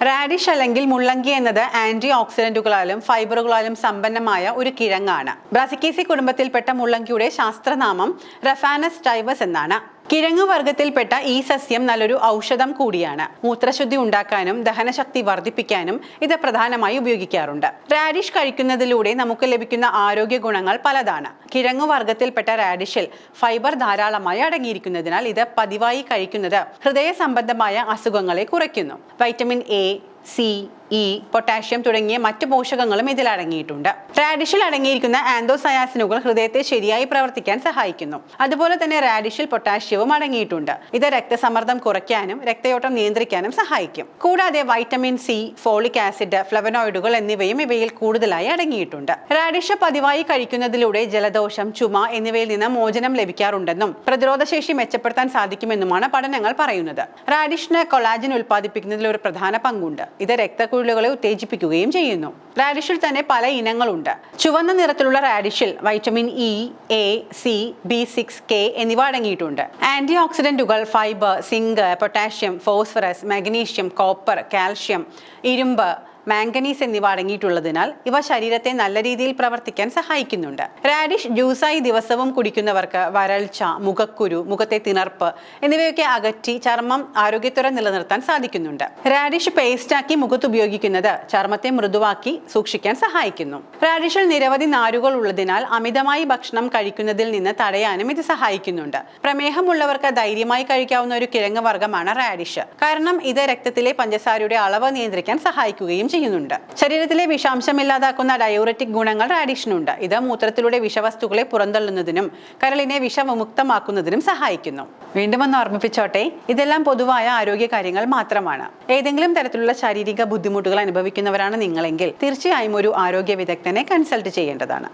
Radish അല്ലെങ്കിൽ മുള്ളങ്കി എന്നത് anti ഓക്സിഡന്റുകളാലും ഫൈബറുകളാലും സമ്പന്നമായ ഒരു കിഴങ്ങാണ്. ബ്രാസിക്കേസി കുടുംബത്തിൽപ്പെട്ട മുള്ളങ്കിയുടെ ശാസ്ത്രനാമം റഫാനസ് ടൈവസ് എന്നാണ്. കിഴങ്ങു വർഗത്തിൽപ്പെട്ട ഈ സസ്യം നല്ലൊരു ഔഷധം കൂടിയാണ്. മൂത്രശുദ്ധി ഉണ്ടാക്കാനും ദഹനശക്തി വർദ്ധിപ്പിക്കാനും ഇത് പ്രധാനമായി ഉപയോഗിക്കാറുണ്ട്. റാഡിഷ് കഴിക്കുന്നതിലൂടെ നമുക്ക് ലഭിക്കുന്ന ആരോഗ്യ ഗുണങ്ങൾ പലതാണ്. കിഴങ്ങു വർഗത്തിൽപ്പെട്ട റാഡിഷിൽ ഫൈബർ ധാരാളമായി അടങ്ങിയിരിക്കുന്നതിനാൽ ഇത് പതിവായി കഴിക്കുന്നത് ഹൃദയ സംബന്ധമായ അസുഖങ്ങളെ കുറയ്ക്കുന്നു. Vitamin A, C, E, potassium തുടങ്ങിയ മറ്റു പോഷകങ്ങളും ഇതിൽ അടങ്ങിയിട്ടുണ്ട്. റാഡിഷിൽ അടങ്ങിയിരിക്കുന്ന ആന്തോസയാസിനുകൾ ഹൃദയത്തെ ശരിയായി പ്രവർത്തിക്കാൻ സഹായിക്കുന്നു. അതുപോലെ തന്നെ റാഡിഷിൽ പൊട്ടാഷ്യവും അടങ്ങിയിട്ടുണ്ട്. ഇത് രക്തസമ്മർദ്ദം കുറയ്ക്കാനും രക്തയോട്ടം നിയന്ത്രിക്കാനും സഹായിക്കും. കൂടാതെ വൈറ്റമിൻ സി, ഫോളിക് ആസിഡ്, ഫ്ലവനോയിഡുകൾ എന്നിവയും ഇവയിൽ കൂടുതലായി അടങ്ങിയിട്ടുണ്ട്. റാഡിഷ് പതിവായി കഴിക്കുന്നതിലൂടെ ജലദോഷം, ചുമ എന്നിവയിൽ നിന്ന് മോചനം ലഭിക്കാറുണ്ടെന്നും പ്രതിരോധശേഷി മെച്ചപ്പെടുത്താൻ സാധിക്കുമെന്നുമാണ് പഠനങ്ങൾ പറയുന്നത്. റാഡിഷിന് കൊളാജൻ ഉൽപ്പാദിപ്പിക്കുന്നതിൽ ഒരു പ്രധാന പങ്കുണ്ട്. ഇത് രക്തക്കുഴലുകളെ ഉത്തേജിപ്പിക്കുകയും ചെയ്യുന്നു. റാഡിഷിൽ തന്നെ പല ഇനങ്ങളുണ്ട്. ചുവന്ന നിറത്തിലുള്ള റാഡിഷിൽ vitamin E, A, C, B6, K എന്നിവ അടങ്ങിയിട്ടുണ്ട്. ആന്റി ഓക്സിഡന്റുകൾ fibre, zinc, potassium, phosphorus, magnesium, copper, calcium, ഇരുമ്പ്, മാംഗനീസ് എന്നിവ അടങ്ങിയിട്ടുള്ളതിനാൽ ഇവ ശരീരത്തെ നല്ല രീതിയിൽ പ്രവർത്തിക്കാൻ സഹായിക്കുന്നുണ്ട്. റാഡിഷ് ജ്യൂസായി ദിവസവും കുടിക്കുന്നവർക്ക് വരൾച്ച, മുഖക്കുരു, മുഖത്തെ തിണർപ്പ് എന്നിവയൊക്കെ അകറ്റി ചർമ്മം ആരോഗ്യത്തോടെ നിലനിർത്താൻ സാധിക്കുന്നുണ്ട്. റാഡിഷ് പേസ്റ്റാക്കി മുഖത്ത് ഉപയോഗിക്കുന്നത് ചർമ്മത്തെ മൃദുവാക്കി സൂക്ഷിക്കാൻ സഹായിക്കുന്നു. റാഡിഷിൽ നിരവധി നാരുകൾ ഉള്ളതിനാൽ അമിതമായി ഭക്ഷണം കഴിക്കുന്നതിൽ നിന്ന് തടയാനും ഇത് സഹായിക്കുന്നുണ്ട്. പ്രമേഹമുള്ളവർക്ക് ധൈര്യമായി കഴിക്കാവുന്ന ഒരു കിഴങ്ങ് വർഗ്ഗമാണ് റാഡിഷ്. കാരണം ഇത് രക്തത്തിലെ പഞ്ചസാരയുടെ അളവ് നിയന്ത്രിക്കാൻ സഹായിക്കുകയും ചെയ്യുന്നുണ്ട്. ശരീരത്തിലെ വിഷാംശം ഇല്ലാതാക്കുന്ന ഡയൂററ്റിക് ഗുണങ്ങൾ റാഡിഷിനുണ്ട്. ഇത് മൂത്രത്തിലൂടെ വിഷവസ്തുക്കളെ പുറന്തള്ളുന്നതിനും കരളിനെ വിഷവിമുക്തമാക്കുന്നതിനും സഹായിക്കുന്നു. വീണ്ടും ഒന്ന് ഓർമ്മിപ്പിച്ചോട്ടെ, ഇതെല്ലാം പൊതുവായ ആരോഗ്യ കാര്യങ്ങൾ മാത്രമാണ്. ഏതെങ്കിലും തരത്തിലുള്ള ശാരീരിക ബുദ്ധിമുട്ടുകൾ അനുഭവിക്കുന്നവരാണ് നിങ്ങളെങ്കിൽ തീർച്ചയായും ഒരു ആരോഗ്യ വിദഗ്ധനെ കൺസൾട്ട് ചെയ്യേണ്ടതാണ്.